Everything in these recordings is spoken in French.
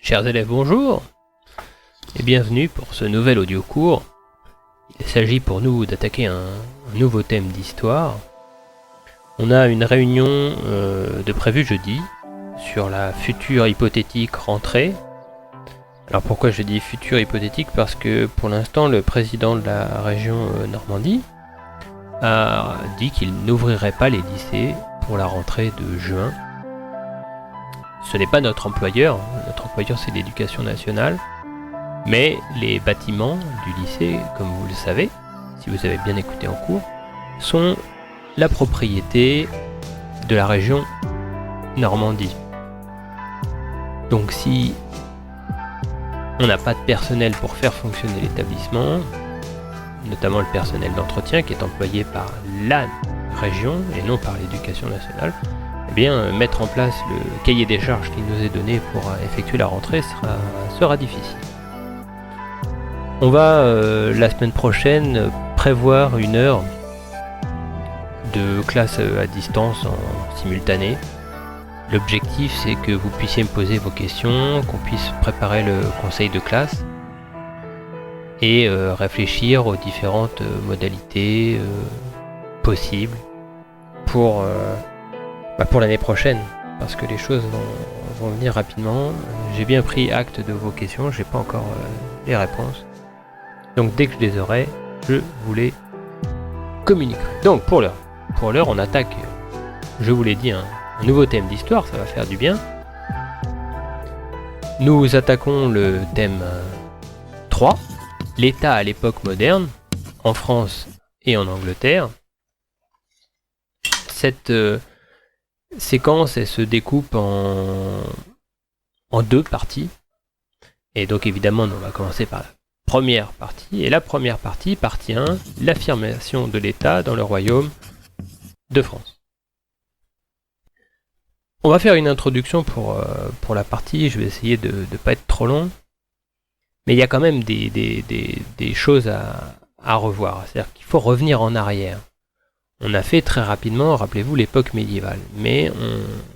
Chers élèves, bonjour et bienvenue pour ce nouvel audio cours. Il s'agit pour nous d'attaquer un nouveau thème d'histoire. On a une réunion de prévu jeudi sur la future hypothétique rentrée. Alors pourquoi je dis future hypothétique? Parce que pour l'instant le président de la région Normandie a dit qu'il n'ouvrirait pas les lycées pour la rentrée de juin. Ce n'est pas notre employeur c'est l'Éducation nationale, mais les bâtiments du lycée, comme vous le savez, si vous avez bien écouté en cours, sont la propriété de la région Normandie. Donc si on n'a pas de personnel pour faire fonctionner l'établissement, notamment le personnel d'entretien qui est employé par la région et non par l'Éducation nationale, eh bien, mettre en place le cahier des charges qui nous est donné pour effectuer la rentrée sera difficile. On va la semaine prochaine prévoir une heure de classe à distance en simultané. L'objectif, c'est que vous puissiez me poser vos questions, qu'on puisse préparer le conseil de classe et réfléchir aux différentes modalités possibles pour l'année prochaine, parce que les choses vont venir rapidement. J'ai bien pris acte de vos questions, j'ai pas encore les réponses. Donc dès que je les aurai, je vous les communiquerai. Donc pour l'heure, on attaque, je vous l'ai dit, un nouveau thème d'histoire, ça va faire du bien. Nous attaquons le thème 3, l'État à l'époque moderne, en France et en Angleterre. Cette séquence, elle se découpe en deux parties. Et donc évidemment, on va commencer par la première partie. Et la première partie, partie 1, l'affirmation de l'État dans le royaume de France. On va faire une introduction pour la partie, je vais essayer de ne pas être trop long. Mais il y a quand même des choses à revoir. C'est-à-dire qu'il faut revenir en arrière. On a fait très rapidement, rappelez-vous, l'époque médiévale. Mais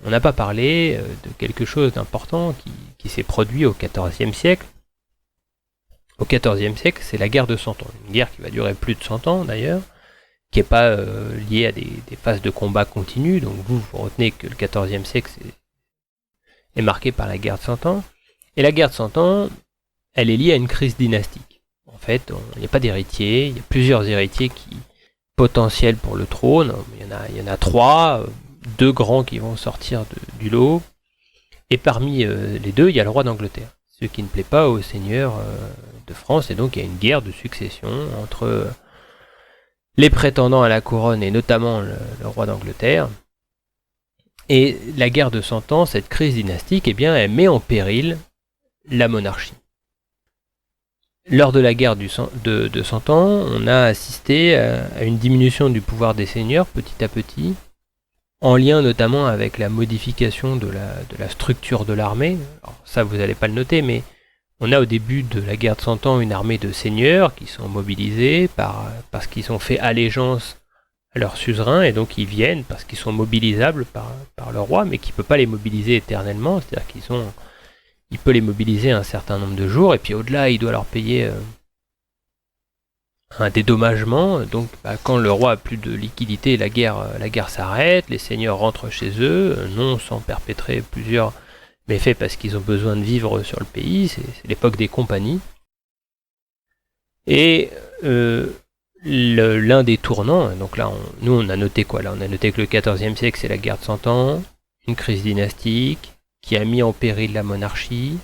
on n'a pas parlé de quelque chose d'important qui s'est produit au XIVe siècle. Au XIVe siècle, c'est la guerre de 100 ans. Une guerre qui va durer plus de 100 ans d'ailleurs, qui n'est pas liée à des phases de combat continues. Donc vous retenez que le XIVe siècle est marqué par la guerre de 100 ans. Et la guerre de 100 ans, elle est liée à une crise dynastique. En fait, il n'y a pas d'héritier, il y a plusieurs héritiers potentiels pour le trône. Il y en a 3, 2 grands qui vont sortir du lot. Et parmi les 2, il y a le roi d'Angleterre. Ce qui ne plaît pas aux seigneurs de France. Et donc il y a une guerre de succession entre les prétendants à la couronne et notamment le roi d'Angleterre. Et la guerre de 100 ans, cette crise dynastique, eh bien, elle met en péril la monarchie. Lors de la guerre de 100 ans, on a assisté à une diminution du pouvoir des seigneurs petit à petit, en lien notamment avec la modification de la structure de l'armée. Alors ça, vous n'allez pas le noter, mais on a au début de la guerre de 100 ans une armée de seigneurs qui sont mobilisés parce qu'ils ont fait allégeance à leur suzerain, et donc ils viennent parce qu'ils sont mobilisables par le roi, mais qui ne peut pas les mobiliser éternellement, c'est-à-dire il peut les mobiliser un certain nombre de jours, et puis au-delà, il doit leur payer un dédommagement. Donc quand le roi a plus de liquidité, la guerre s'arrête, les seigneurs rentrent chez eux, non sans perpétrer plusieurs méfaits parce qu'ils ont besoin de vivre sur le pays. C'est l'époque des compagnies. Et l'un des tournants, donc là, nous on a noté quoi là? On a noté que le XIVe siècle, c'est la guerre de 100 ans, une crise dynastique, qui a mis en péril la monarchie,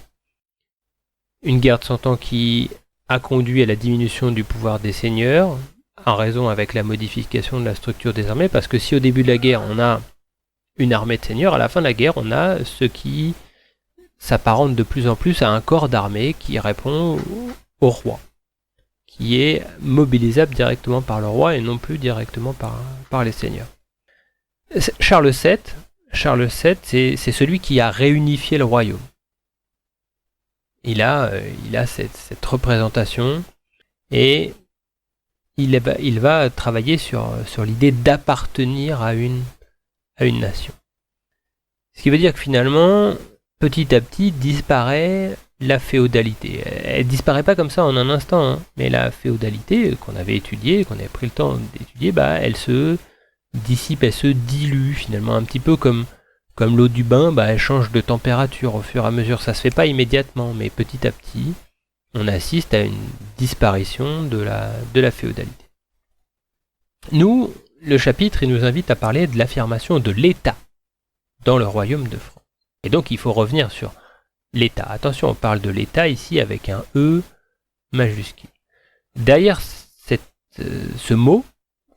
une guerre de 100 ans qui a conduit à la diminution du pouvoir des seigneurs, en raison avec la modification de la structure des armées, parce que si au début de la guerre on a une armée de seigneurs, à la fin de la guerre on a ce qui s'apparente de plus en plus à un corps d'armée qui répond au roi, qui est mobilisable directement par le roi et non plus directement par les seigneurs. Charles VII, c'est celui qui a réunifié le royaume. Il a cette représentation et il va travailler sur l'idée d'appartenir à une nation. Ce qui veut dire que finalement, petit à petit disparaît la féodalité. Elle disparaît pas comme ça en un instant, hein, mais la féodalité qu'on avait étudiée, qu'on avait pris le temps d'étudier, elle se dissipe, elle se dilue finalement, un petit peu comme l'eau du bain, elle change de température au fur et à mesure. Ça se fait pas immédiatement, mais petit à petit, on assiste à une disparition de la féodalité. Nous, le chapitre, il nous invite à parler de l'affirmation de l'État dans le royaume de France. Et donc, il faut revenir sur l'État. Attention, on parle de l'État ici avec un E majuscule. Derrière ce mot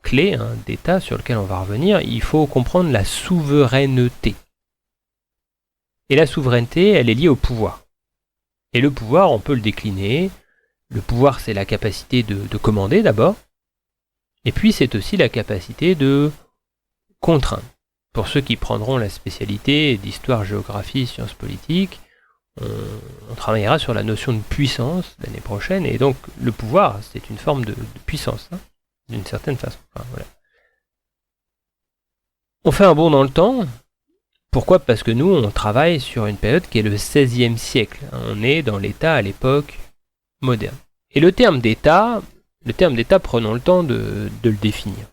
clé d'État sur lequel on va revenir, il faut comprendre la souveraineté. Et la souveraineté, elle est liée au pouvoir. Et le pouvoir, on peut le décliner. Le pouvoir, c'est la capacité de commander d'abord. Et puis, c'est aussi la capacité de contraindre. Pour ceux qui prendront la spécialité d'histoire, géographie, sciences politiques, on travaillera sur la notion de puissance l'année prochaine. Et donc, le pouvoir, c'est une forme de puissance, d'une certaine façon. Enfin, voilà. On fait un bond dans le temps. Pourquoi ? Parce que nous, on travaille sur une période qui est le XVIe siècle. On est dans l'État à l'époque moderne. Et le terme d'État, prenons le temps de le définir.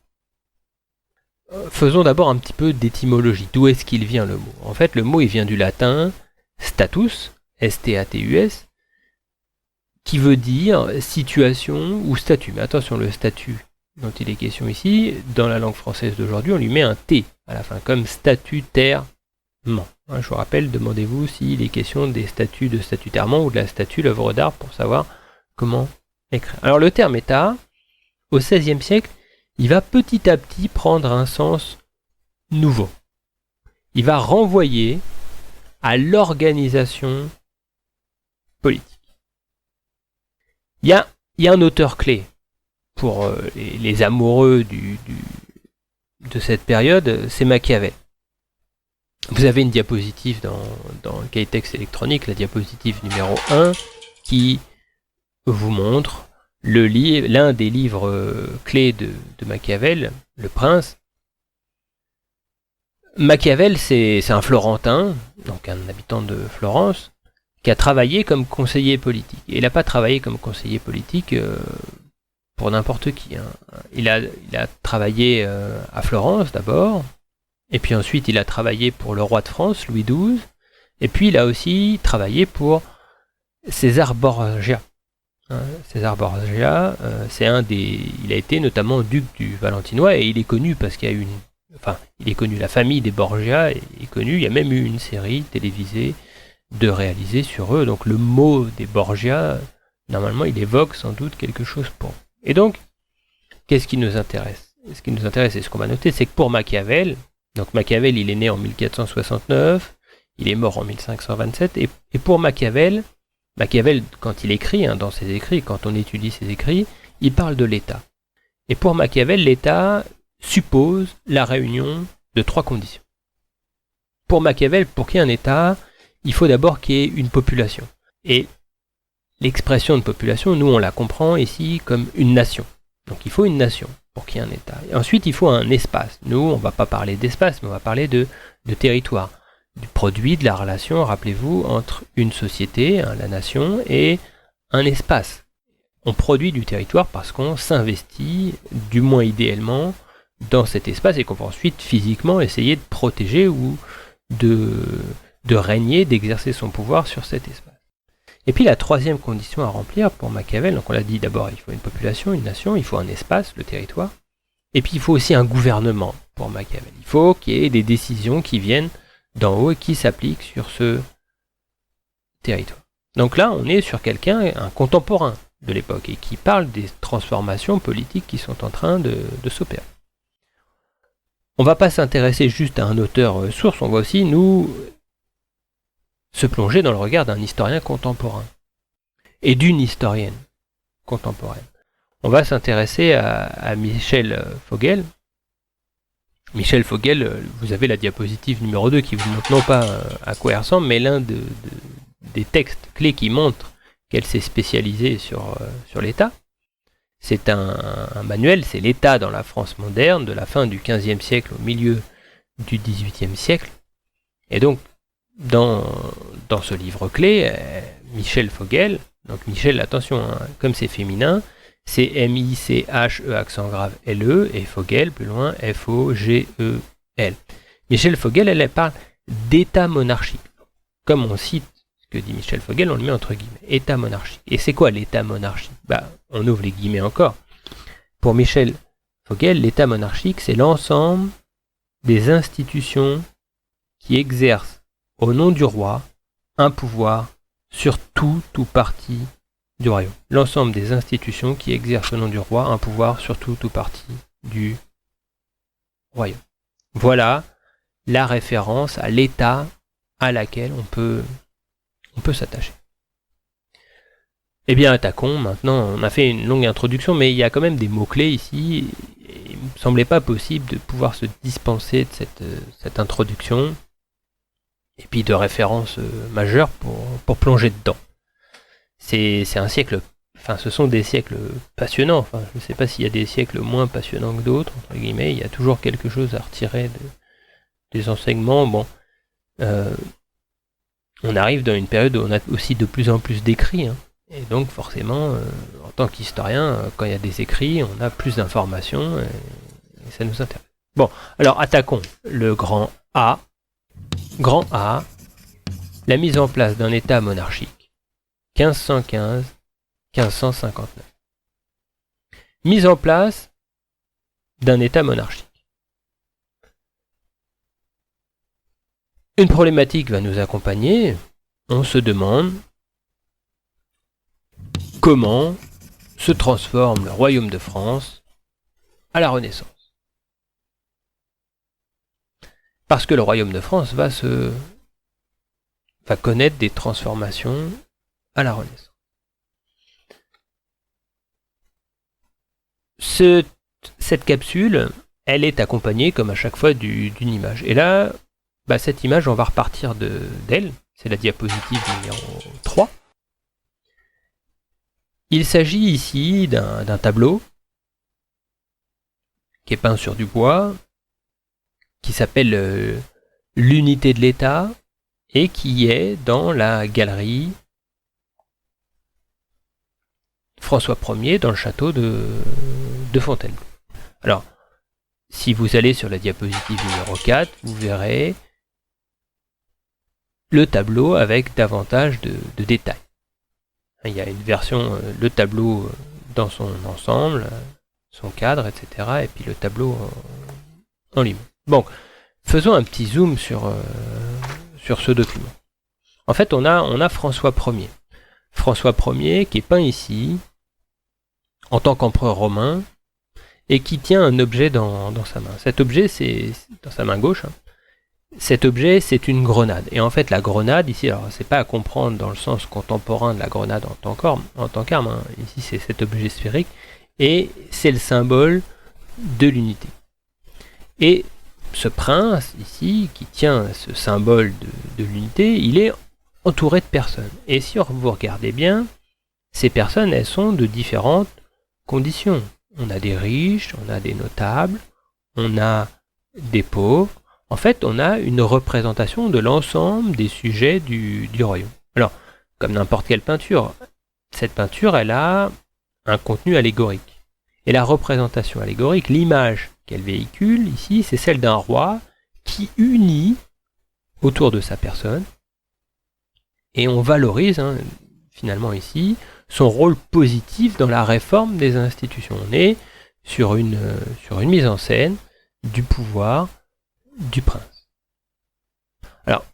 Faisons d'abord un petit peu d'étymologie. D'où est-ce qu'il vient le mot ? En fait, le mot, il vient du latin status, S-T-A-T-U-S, qui veut dire situation ou statut. Mais attention, le statut dont il est question ici, dans la langue française d'aujourd'hui, on lui met un T à la fin, comme statutairement. Je vous rappelle, demandez-vous s'il est question des statuts de statutairement ou de la statue, l'œuvre d'art, pour savoir comment écrire. Alors le terme État, au XVIe siècle, il va petit à petit prendre un sens nouveau. Il va renvoyer à l'organisation politique. Il y a un auteur clé pour les amoureux de cette période, c'est Machiavel. Vous avez une diapositive dans le cahier texte électronique, la diapositive numéro 1, qui vous montre l'un des livres clés de Machiavel, Le Prince. Machiavel, c'est un Florentin, donc un habitant de Florence, qui a travaillé comme conseiller politique. Et il n'a pas travaillé comme conseiller politique pour n'importe qui. Il a travaillé à Florence d'abord, et puis ensuite il a travaillé pour le roi de France, Louis XII, et puis il a aussi travaillé pour César Borgia. César Borgia, il a été notamment duc du Valentinois, et il est connu parce qu'il y a il est connu, la famille des Borgia est connue, il y a même eu une série télévisée réalisée sur eux, donc le mot des Borgia, normalement il évoque sans doute quelque chose pour eux. Et donc, qu'est-ce qui nous intéresse ? Ce qui nous intéresse, et ce qu'on va noter, c'est que pour Machiavel, donc Machiavel il est né en 1469, il est mort en 1527, et pour Machiavel, quand il écrit, dans ses écrits, quand on étudie ses écrits, il parle de l'État. Et pour Machiavel, l'État suppose la réunion de 3 conditions. Pour Machiavel, pour qu'il y ait un État, il faut d'abord qu'il y ait une population. Et l'expression de population, nous on la comprend ici comme une nation. Donc il faut une nation pour qu'il y ait un État. Et ensuite il faut un espace. Nous on ne va pas parler d'espace, mais on va parler de territoire. Du produit, de la relation, rappelez-vous, entre une société, la nation, et un espace. On produit du territoire parce qu'on s'investit, du moins idéalement, dans cet espace et qu'on va ensuite physiquement essayer de protéger ou de régner, d'exercer son pouvoir sur cet espace. Et puis la troisième condition à remplir pour Machiavel, donc on l'a dit d'abord, il faut une population, une nation, il faut un espace, le territoire, et puis il faut aussi un gouvernement pour Machiavel. Il faut qu'il y ait des décisions qui viennent d'en haut et qui s'appliquent sur ce territoire. Donc là, on est sur un contemporain de l'époque, et qui parle des transformations politiques qui sont en train de s'opérer. On ne va pas s'intéresser juste à un auteur source, on va aussi nous se plonger dans le regard d'un historien contemporain et d'une historienne contemporaine. On va s'intéresser à Michel Vogel. Michel Vogel, vous avez la diapositive numéro 2 qui vous montre non pas à quoi elle ressemble, mais l'un des textes clés qui montre qu'elle s'est spécialisée sur l'État. C'est un manuel, c'est l'État dans la France moderne, de la fin du XVe siècle au milieu du XVIIIe siècle. Et donc, dans ce livre clé, Michel Fogel, donc Michel, attention, hein, comme c'est féminin, c'est M-I-C-H-E accent grave L-E, et Fogel, plus loin, F-O-G-E-L. Michel Fogel, elle parle d'état monarchique. Comme on cite ce que dit Michel Fogel, on le met entre guillemets, état monarchique. Et c'est quoi l'état monarchique? On ouvre les guillemets encore. Pour Michel Fogel, l'état monarchique, c'est l'ensemble des institutions qui exercent au nom du roi un pouvoir sur tout ou partie du royaume. L'ensemble des institutions qui exercent au nom du roi un pouvoir sur tout ou partie du royaume. Voilà la référence à l'état à laquelle on peut s'attacher. Eh bien, attaquons. Maintenant, on a fait une longue introduction, mais il y a quand même des mots-clés ici. Et il ne me semblait pas possible de pouvoir se dispenser de cette introduction et puis de références majeures pour plonger dedans. C'est un siècle, ce sont des siècles passionnants. Je ne sais pas s'il y a des siècles moins passionnants que d'autres, entre guillemets. Il y a toujours quelque chose à retirer des enseignements. On arrive dans une période où on a aussi de plus en plus d'écrits. Et donc forcément, en tant qu'historien, quand il y a des écrits, on a plus d'informations et ça nous intéresse. Bon, alors attaquons le grand A. Grand A, la mise en place d'un État monarchique, 1515-1559. Mise en place d'un État monarchique. Une problématique va nous accompagner. On se demande comment se transforme le royaume de France à la Renaissance. Parce que le royaume de France va connaître des transformations à la Renaissance. Cette capsule, elle est accompagnée, comme à chaque fois, d'une image. Et là, cette image, on va repartir d'elle. C'est la diapositive numéro 3. Il s'agit ici d'un tableau qui est peint sur du bois, qui s'appelle l'unité de l'État et qui est dans la galerie François Ier dans le château de Fontainebleau. Alors, si vous allez sur la diapositive numéro 4, vous verrez le tableau avec davantage de détails. Il y a une version, le tableau dans son ensemble, son cadre, etc. Et puis le tableau en lui-même. Bon, faisons un petit zoom sur ce document. En fait, on a François Ier. François Ier qui est peint ici, en tant qu'empereur romain, et qui tient un objet dans sa main. Cet objet, c'est dans sa main gauche. Cet objet, c'est une grenade. Et en fait, la grenade, ici, alors c'est pas à comprendre dans le sens contemporain de la grenade en tant qu'arme. Ici, c'est cet objet sphérique, et c'est le symbole de l'unité. Et ce prince, ici, qui tient ce symbole de l'unité, il est entouré de personnes. Et si vous regardez bien, ces personnes, elles sont de différentes conditions. On a des riches, on a des notables, on a des pauvres. En fait, on a une représentation de l'ensemble des sujets du royaume. Alors, comme n'importe quelle peinture, cette peinture, elle a un contenu allégorique. Et la représentation allégorique, l'image qu'elle véhicule ici, c'est celle d'un roi qui unit autour de sa personne, et on valorise finalement ici son rôle positif dans la réforme des institutions. On est sur une mise en scène du pouvoir du prince. Alors,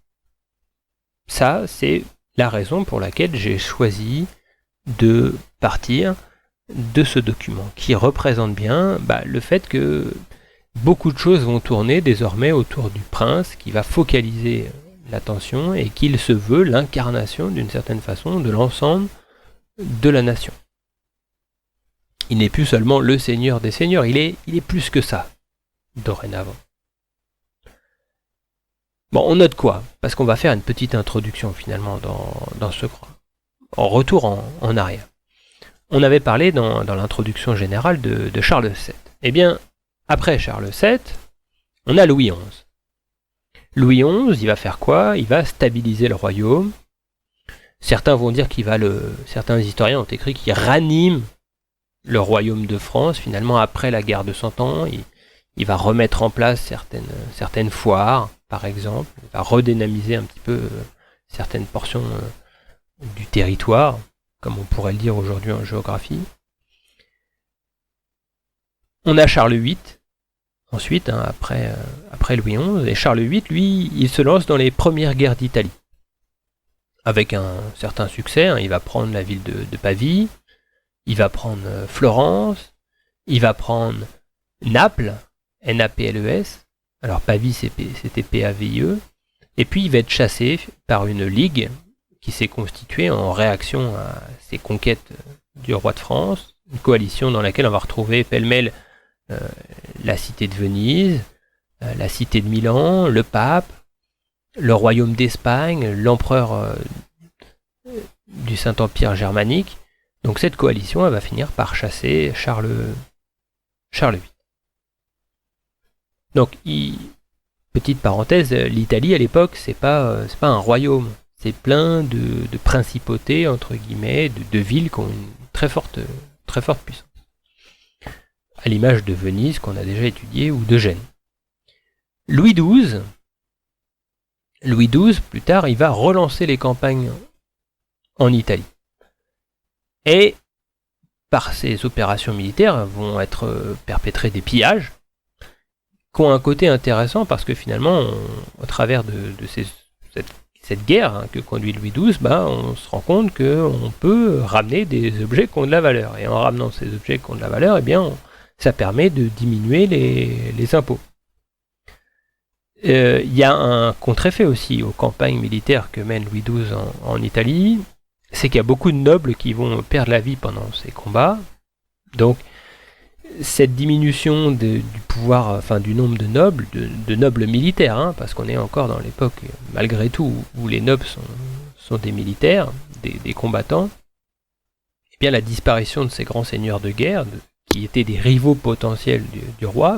ça, c'est la raison pour laquelle j'ai choisi de partir de ce document, qui représente bien le fait que beaucoup de choses vont tourner désormais autour du prince, qui va focaliser l'attention et qu'il se veut l'incarnation d'une certaine façon de l'ensemble de la nation. Il n'est plus seulement le seigneur des seigneurs, il est plus que ça, dorénavant. Bon, on note quoi? Parce qu'on va faire une petite introduction finalement dans ce croix. En retour en arrière. On avait parlé dans l'introduction générale de Charles VII. Eh bien, après Charles VII, on a Louis XI. Louis XI, il va faire quoi? Il va stabiliser le royaume. Certains vont dire certains historiens ont écrit qu'il ranime le royaume de France. Finalement, après la guerre de 100 ans, il va remettre en place certaines foires, par exemple. Il va redynamiser un petit peu certaines portions du territoire, comme on pourrait le dire aujourd'hui en géographie. On a Charles VIII, ensuite, après Louis XI, et Charles VIII, lui, il se lance dans les premières guerres d'Italie. Avec un certain succès, il va prendre la ville de Pavie, il va prendre Florence, il va prendre Naples, N-A-P-L-E-S, alors Pavie c'était P-A-V-I-E, et puis il va être chassé par une ligue qui s'est constituée en réaction à ces conquêtes du roi de France, une coalition dans laquelle on va retrouver pêle-mêle la cité de Venise, la cité de Milan, le pape, le royaume d'Espagne, l'empereur du Saint-Empire germanique. Donc cette coalition, elle va finir par chasser Charles VIII. Donc, petite parenthèse, l'Italie à l'époque, c'est pas un royaume, c'est plein de principautés, entre guillemets, de villes qui ont une très forte puissance. À l'image de Venise, qu'on a déjà étudié, ou de Gênes. Louis XII, plus tard, il va relancer les campagnes en Italie. Et par ces opérations militaires vont être perpétrés des pillages qui ont un côté intéressant parce que finalement, au travers de cette guerre que conduit Louis XII, on se rend compte qu'on peut ramener des objets qui ont de la valeur. Et en ramenant ces objets qui ont de la valeur, ça permet de diminuer les impôts. Il y a un contre-effet aussi aux campagnes militaires que mène Louis XII en Italie, c'est qu'il y a beaucoup de nobles qui vont perdre la vie pendant ces combats. Donc, cette diminution du pouvoir, du nombre de nobles militaires, parce qu'on est encore dans l'époque, malgré tout, où les nobles sont des militaires, des combattants, et bien la disparition de ces grands seigneurs de guerre, qui étaient des rivaux potentiels du roi,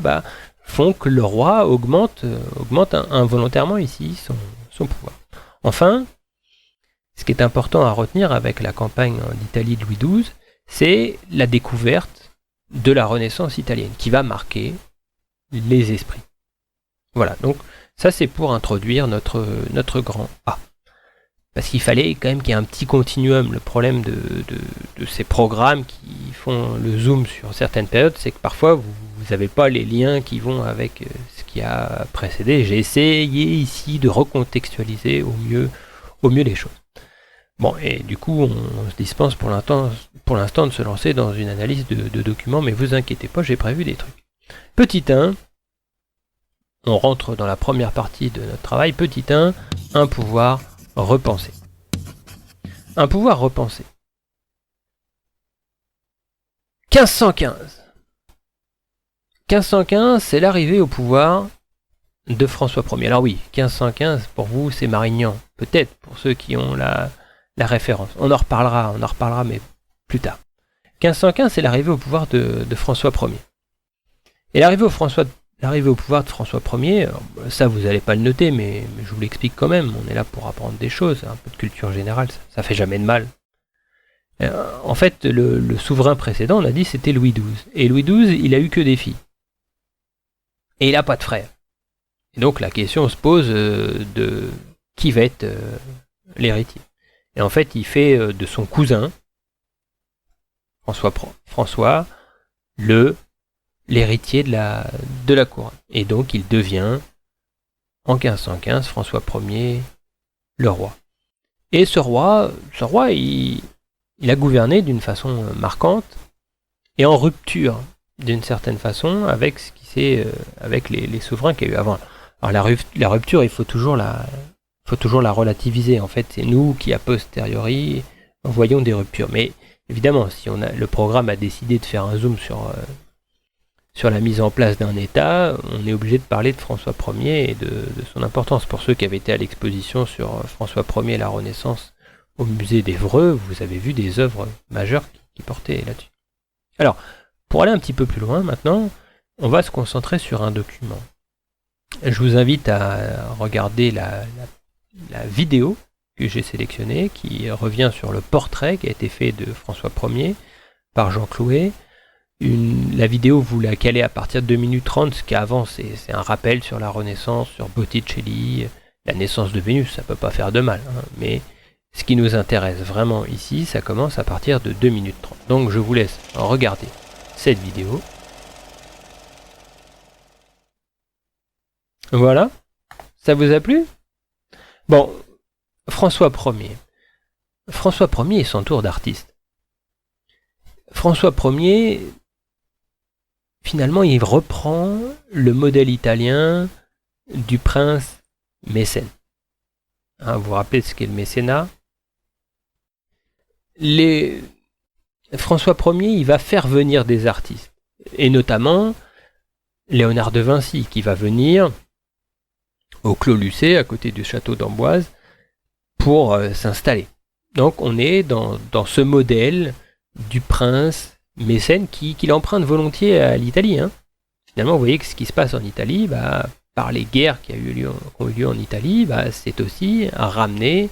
font que le roi augmente involontairement ici son pouvoir. Enfin, ce qui est important à retenir avec la campagne d'Italie de Louis XII, c'est la découverte de la Renaissance italienne, qui va marquer les esprits. Voilà, donc ça c'est pour introduire notre grand A. Parce qu'il fallait quand même qu'il y ait un petit continuum. Le problème de ces programmes qui font le zoom sur certaines périodes, c'est que parfois vous n'avez pas les liens qui vont avec ce qui a précédé. J'ai essayé ici de recontextualiser au mieux les choses. Bon, et du coup, on se dispense pour l'instant de se lancer dans une analyse de documents, mais vous inquiétez pas, j'ai prévu des trucs. Petit 1, on rentre dans la première partie de notre travail. Petit 1, un pouvoir repensé. Un pouvoir repensé. 1515. 1515, c'est l'arrivée au pouvoir de François Ier. Alors oui, 1515, pour vous, c'est Marignan. Peut-être, pour ceux qui ont la référence. On en reparlera, mais plus tard. 1515, c'est l'arrivée au pouvoir de François Ier. Et l'arrivée au pouvoir de François Ier, ça vous n'allez pas le noter, mais je vous l'explique quand même. On est là pour apprendre des choses, un peu de culture générale, ça fait jamais de mal. En fait, le souverain précédent, on a dit, c'était Louis XII. Et Louis XII, il a eu que des filles. Et il n'a pas de frères. Et donc la question se pose de qui va être l'héritier. Et en fait, il fait de son cousin, François, l'héritier de la couronne. Et donc, il devient, en 1515, François Ier, le roi. Et ce roi, il a gouverné d'une façon marquante et en rupture, d'une certaine façon, avec avec les souverains qu'il y a eu avant. Alors la rupture, il faut toujours la relativiser. En fait, c'est nous qui, a posteriori, voyons des ruptures. Mais évidemment, si le programme a décidé de faire un zoom sur la mise en place d'un État, on est obligé de parler de François Ier et de son importance. Pour ceux qui avaient été à l'exposition sur François Ier et la Renaissance au musée d'Évreux, vous avez vu des œuvres majeures qui portaient là-dessus. Alors, pour aller un petit peu plus loin maintenant, on va se concentrer sur un document. je vous invite à regarder la vidéo que j'ai sélectionnée, qui revient sur le portrait qui a été fait de François Ier par Jean Clouet. La vidéo, vous la calez à partir de 2 minutes 30, ce qu'avant c'est un rappel sur la Renaissance, sur Botticelli, la naissance de Vénus, ça peut pas faire de mal, hein, mais ce qui nous intéresse vraiment ici, ça commence à partir de 2 minutes 30. Donc je vous laisse regarder cette vidéo. Voilà, ça vous a plu? Bon, François Ier. François Ier est son tour d'artiste. François Ier, finalement, il reprend le modèle italien du prince mécène. Hein, vous vous rappelez ce qu'est le mécénat? François Ier, il va faire venir des artistes, et notamment Léonard de Vinci, qui va venir au Clos Lucé, à côté du château d'Amboise, pour s'installer. Donc on est dans ce modèle du prince mécène qui l'emprunte volontiers à l'Italie. Hein. Finalement, vous voyez que ce qui se passe en Italie, par les guerres qui ont eu lieu en Italie, c'est aussi ramené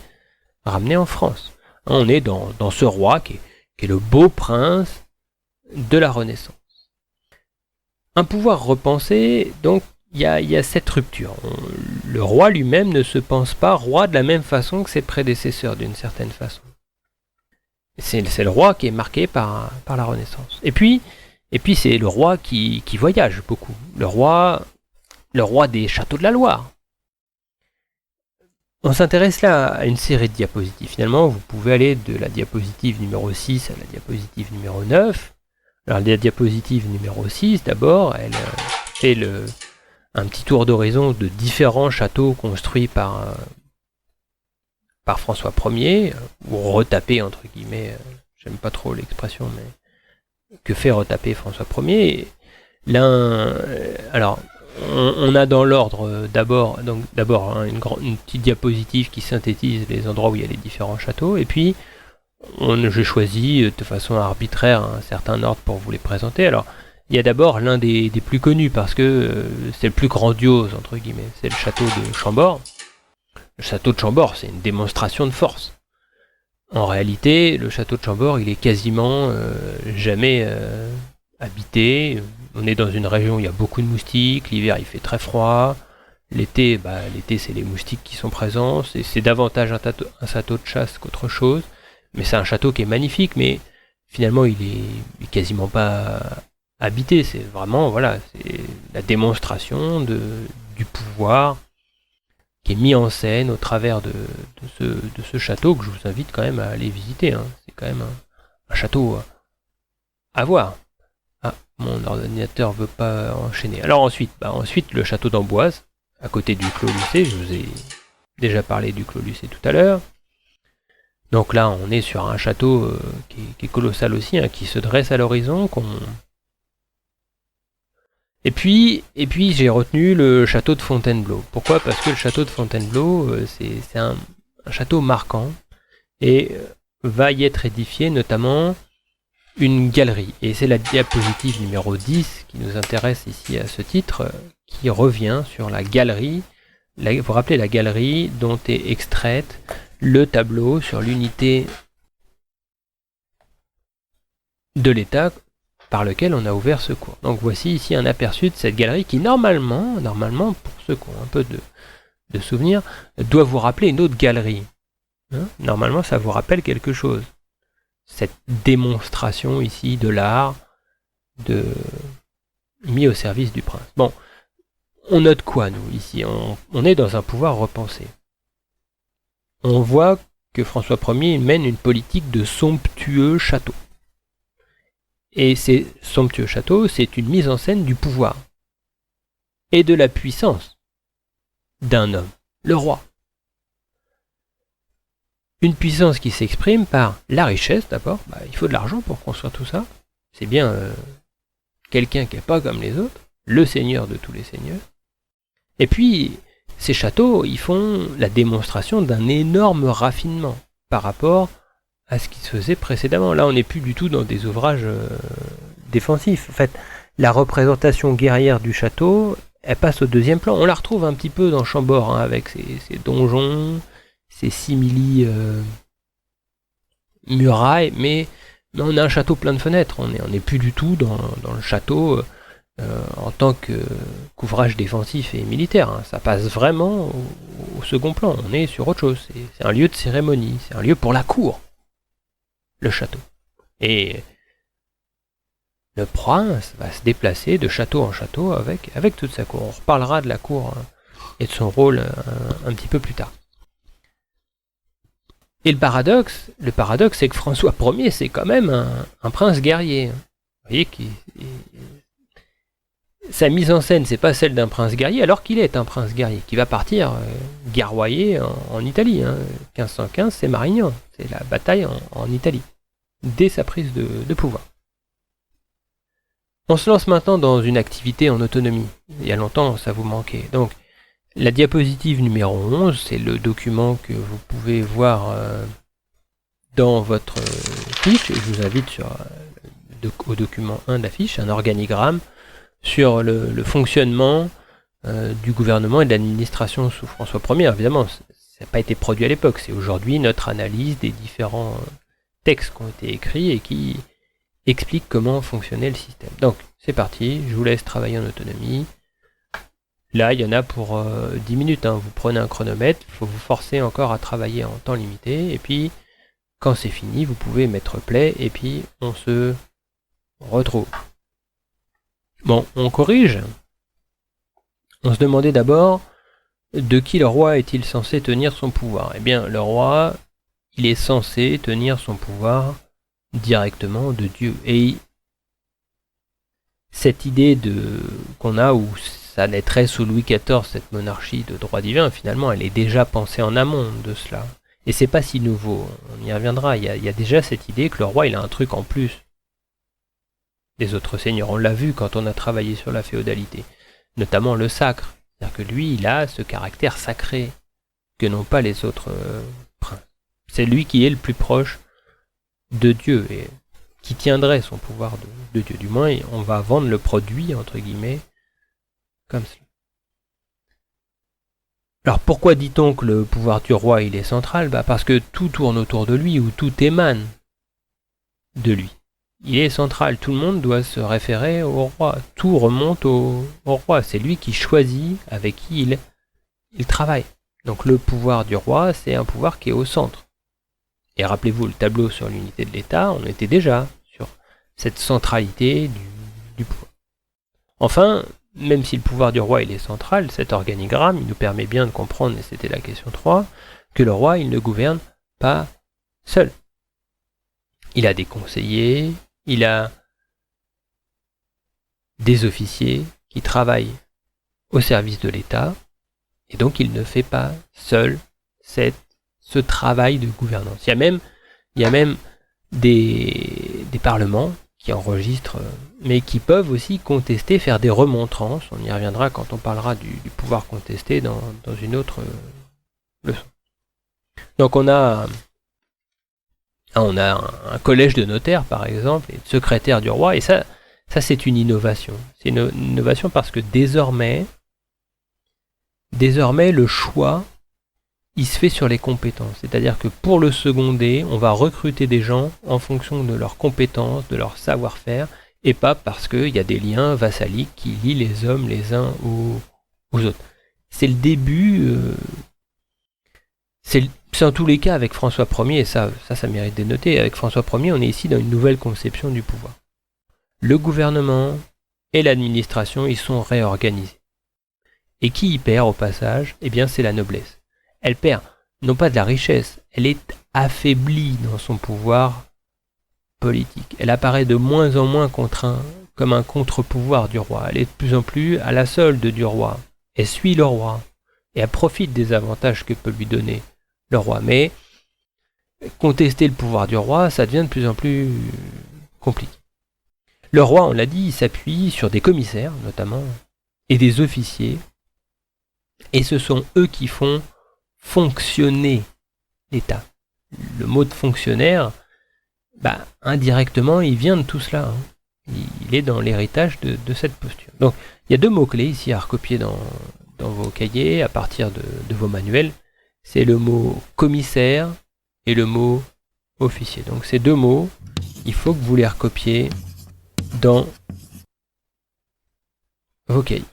en France. On est dans ce roi qui est le beau prince de la Renaissance. Un pouvoir repensé, donc il y a cette rupture. Le roi lui-même ne se pense pas roi de la même façon que ses prédécesseurs, d'une certaine façon. C'est le roi qui est marqué par la Renaissance. Et puis c'est le roi qui voyage beaucoup. Le roi des châteaux de la Loire. On s'intéresse là à une série de diapositives. Finalement, vous pouvez aller de la diapositive numéro 6 à la diapositive numéro 9. Alors la diapositive numéro 6, d'abord, elle fait un petit tour d'horizon de différents châteaux construits par François Ier, ou retapés entre guillemets, j'aime pas trop l'expression, mais que fait retaper François Ier. Alors, on a dans l'ordre d'abord une petite diapositive qui synthétise les endroits où il y a les différents châteaux, et puis j'ai choisi de façon arbitraire un certain ordre pour vous les présenter. Alors, il y a d'abord l'un des plus connus parce que c'est le plus grandiose, entre guillemets, c'est le château de Chambord. Le château de Chambord, c'est une démonstration de force. En réalité, le château de Chambord, il est quasiment jamais habité. On est dans une région où il y a beaucoup de moustiques, l'hiver il fait très froid, l'été c'est les moustiques qui sont présents, c'est davantage un château de chasse qu'autre chose, mais c'est un château qui est magnifique, mais finalement il est quasiment pas habité, c'est vraiment, c'est la démonstration du pouvoir qui est mis en scène au travers de ce château que je vous invite quand même à aller visiter. Hein. C'est quand même un château à voir. Ah, mon ordinateur veut pas enchaîner. Alors ensuite le château d'Amboise, à côté du Clos Lucé. Je vous ai déjà parlé du Clos Lucé tout à l'heure. Donc là, on est sur un château qui est colossal aussi, hein, qui se dresse à l'horizon. Et puis j'ai retenu le château de Fontainebleau. Pourquoi? Parce que le château de Fontainebleau, c'est un château marquant et va y être édifié notamment une galerie. Et c'est la diapositive numéro 10 qui nous intéresse ici à ce titre, qui revient sur la galerie. Vous vous rappelez la galerie dont est extraite le tableau sur l'unité de l'État par lequel on a ouvert ce cours. Donc voici ici un aperçu de cette galerie qui normalement, pour ceux qui ont un peu de souvenirs, doit vous rappeler une autre galerie. Hein, normalement, ça vous rappelle quelque chose. Cette démonstration ici de l'art mis au service du prince. Bon, on note quoi, nous, ici? On est dans un pouvoir repensé. On voit que François Ier mène une politique de somptueux châteaux. Et ces somptueux châteaux, c'est une mise en scène du pouvoir et de la puissance d'un homme, le roi. Une puissance qui s'exprime par la richesse d'abord. Il faut de l'argent pour construire tout ça. C'est bien quelqu'un qui n'est pas comme les autres, le seigneur de tous les seigneurs. Et puis, ces châteaux, ils font la démonstration d'un énorme raffinement par rapport à ce qui se faisait précédemment. Là, on n'est plus du tout dans des ouvrages défensifs. En fait, la représentation guerrière du château, elle passe au deuxième plan. On la retrouve un petit peu dans Chambord, hein, avec ses donjons, ses simili murailles, mais on a un château plein de fenêtres. On n'est plus du tout dans le château en tant qu'ouvrage défensif et militaire, hein. Ça passe vraiment au second plan. On est sur autre chose. C'est un lieu de cérémonie, c'est un lieu pour la cour, le château. Et le prince va se déplacer de château en château avec toute sa cour. On reparlera de la cour, hein, et de son rôle un petit peu plus tard. Et le paradoxe, c'est que François Ier, c'est quand même un prince guerrier. Vous voyez sa mise en scène, c'est pas celle d'un prince guerrier, alors qu'il est un prince guerrier, qui va partir guerroyer en Italie. 1515, c'est Marignan, c'est la bataille en Italie, dès sa prise de pouvoir. On se lance maintenant dans une activité en autonomie. Il y a longtemps, ça vous manquait. Donc, la diapositive numéro 11, c'est le document que vous pouvez voir dans votre fiche. Je vous invite au document 1 de la fiche, un organigramme sur le fonctionnement du gouvernement et de l'administration sous François Ier. Évidemment, ça n'a pas été produit à l'époque. C'est aujourd'hui notre analyse des différents textes qui ont été écrits et qui expliquent comment fonctionnait le système. Donc, c'est parti. Je vous laisse travailler en autonomie. Là, il y en a pour 10 minutes. Hein. Vous prenez un chronomètre, il faut vous forcer encore à travailler en temps limité. Et puis, quand c'est fini, vous pouvez mettre play et puis on se retrouve. Bon, on corrige. On se demandait d'abord de qui le roi est-il censé tenir son pouvoir. Eh bien, le roi, il est censé tenir son pouvoir directement de Dieu. Et cette idée qu'on a où ça naîtrait sous Louis XIV, cette monarchie de droit divin, finalement, elle est déjà pensée en amont de cela. Et c'est pas si nouveau, on y reviendra. Il y a déjà cette idée que le roi, il a un truc en plus des autres seigneurs. On l'a vu quand on a travaillé sur la féodalité, notamment le sacre. C'est-à-dire que lui, il a ce caractère sacré que n'ont pas les autres princes. C'est lui qui est le plus proche de Dieu et qui tiendrait son pouvoir de Dieu. Du moins, on va vendre le produit, entre guillemets, comme cela. Alors pourquoi dit-on que le pouvoir du roi il est central? Parce que tout tourne autour de lui, ou tout émane de lui. Il est central, tout le monde doit se référer au roi. Tout remonte au roi, c'est lui qui choisit avec qui il travaille. Donc le pouvoir du roi, c'est un pouvoir qui est au centre. Et rappelez-vous le tableau sur l'unité de l'État, on était déjà sur cette centralité du pouvoir. Enfin, même si le pouvoir du roi il est central, cet organigramme il nous permet bien de comprendre, et c'était la question 3, que le roi il ne gouverne pas seul. Il a des conseillers, il a des officiers qui travaillent au service de l'État, et donc il ne fait pas seul ce travail de gouvernance. Il y a même des parlements qui enregistrent, mais qui peuvent aussi contester, faire des remontrances. On y reviendra quand on parlera du pouvoir contesté dans une autre leçon. Donc on a un collège de notaires, par exemple, et de secrétaires du roi, et ça c'est une innovation. C'est une innovation parce que désormais, le choix, il se fait sur les compétences. C'est-à-dire que pour le seconder, on va recruter des gens en fonction de leurs compétences, de leur savoir-faire, et pas parce qu'il y a des liens vassaliques qui lient les hommes les uns aux autres. C'est le début, c'est en tous les cas avec François Ier, et ça mérite d'être noté, avec François Ier, on est ici dans une nouvelle conception du pouvoir. Le gouvernement et l'administration, ils sont réorganisés. Et qui y perd au passage? Eh bien c'est la noblesse. Elle perd non pas de la richesse, elle est affaiblie dans son pouvoir politique. Elle apparaît de moins en moins comme un contre-pouvoir du roi. Elle est de plus en plus à la solde du roi. Elle suit le roi et elle profite des avantages que peut lui donner le roi. Mais contester le pouvoir du roi, ça devient de plus en plus compliqué. Le roi, on l'a dit, il s'appuie sur des commissaires notamment et des officiers. Et ce sont eux qui font fonctionner l'État. Le mot de fonctionnaire, indirectement, il vient de tout cela. Il est dans l'héritage de cette posture. Donc, Il y a 2 mots-clés ici à recopier dans vos cahiers à partir de vos manuels. C'est le mot commissaire et le mot officier. Donc ces 2 mots, il faut que vous les recopiez dans vos cahiers.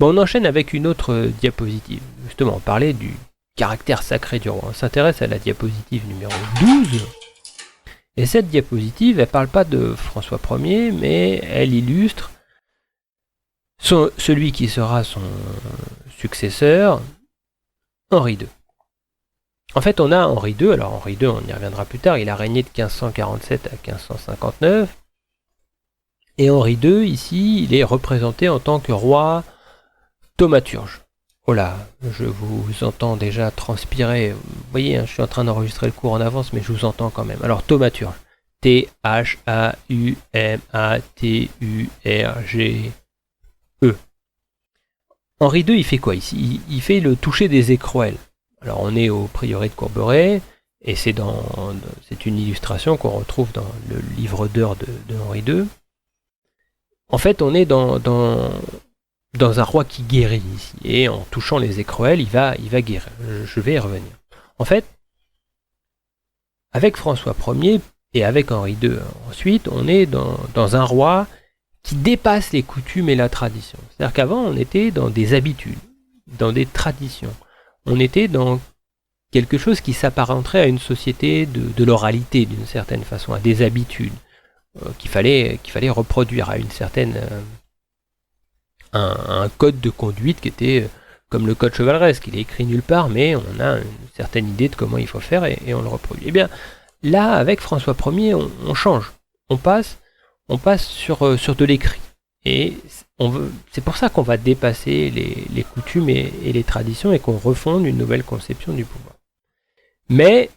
Bon, on enchaîne avec une autre diapositive. Justement, on parlait du caractère sacré du roi. On s'intéresse à la diapositive numéro 12. Et cette diapositive, elle ne parle pas de François Ier, mais elle illustre celui qui sera son successeur, Henri II. En fait, on a Henri II. Alors Henri II, on y reviendra plus tard, il a régné de 1547 à 1559. Et Henri II, ici, il est représenté en tant que roi thaumaturge. Oh là, je vous entends déjà transpirer. Vous voyez, hein, je suis en train d'enregistrer le cours en avance, mais je vous entends quand même. Alors, thaumaturge. T-H-A-U-M-A-T-U-R-G-E. Henri II, il fait quoi ici? Il fait le toucher des écrouelles. Alors, on est au prieuré de Courberay, et c'est une illustration qu'on retrouve dans le livre d'heures de Henri II. En fait, on est dans un roi qui guérit ici, et en touchant les écrouelles, il va guérir. Je vais y revenir. En fait, avec François Ier et avec Henri II ensuite, on est dans un roi qui dépasse les coutumes et la tradition. C'est-à-dire qu'avant, on était dans des habitudes, dans des traditions. On était dans quelque chose qui s'apparenterait à une société de l'oralité, d'une certaine façon, à des habitudes qu'il fallait reproduire à une certaine... un code de conduite qui était comme le code chevaleresque. Il est écrit nulle part, mais on a une certaine idée de comment il faut faire et on le reproduit. Eh bien, là, avec François Ier, on change. On passe sur de l'écrit. Et c'est pour ça qu'on va dépasser les coutumes et les traditions et qu'on refonde une nouvelle conception du pouvoir. Mais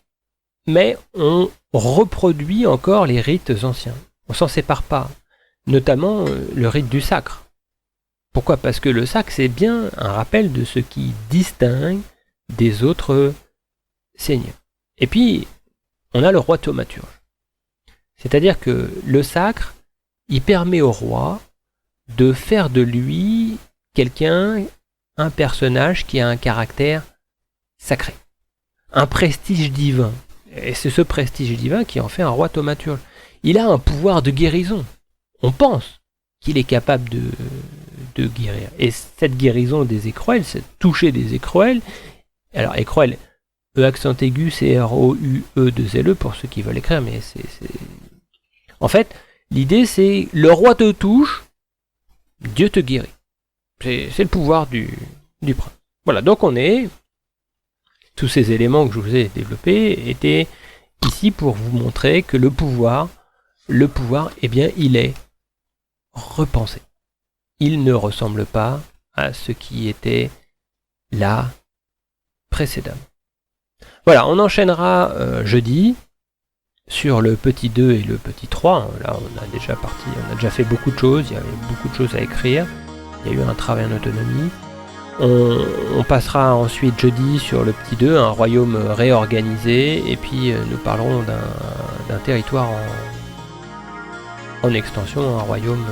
on reproduit encore les rites anciens. On s'en sépare pas. Notamment le rite du sacre. Pourquoi? Parce que le sacre, c'est bien un rappel de ce qui distingue des autres seigneurs. Et puis, on a le roi thaumaturge. C'est-à-dire que le sacre, il permet au roi de faire de lui un personnage qui a un caractère sacré, un prestige divin. Et c'est ce prestige divin qui en fait un roi thaumaturge. Il a un pouvoir de guérison. On pense qu'il est capable de guérir. Et cette guérison des écrouelles, ce toucher des écrouelles, alors écrouelles, E accent aigu, C-R-O-U-E-2-L-E pour ceux qui veulent écrire, mais c'est... En fait, l'idée c'est, le roi te touche, Dieu te guérit. C'est le pouvoir du prince. Voilà, donc tous ces éléments que je vous ai développés étaient ici pour vous montrer que le pouvoir, eh bien, il est repensé. Il ne ressemble pas à ce qui était là précédemment. Voilà, on enchaînera jeudi sur le petit 2 et le petit 3. Là, on a déjà fait beaucoup de choses, il y avait beaucoup de choses à écrire. Il y a eu un travail en autonomie. On passera ensuite jeudi sur le petit 2, un royaume réorganisé, et puis nous parlerons d'un territoire en extension, un royaume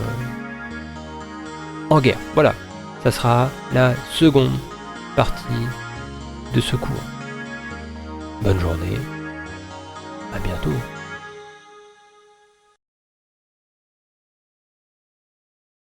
en guerre. Voilà, ça sera la seconde partie de ce cours. Bonne journée, à bientôt.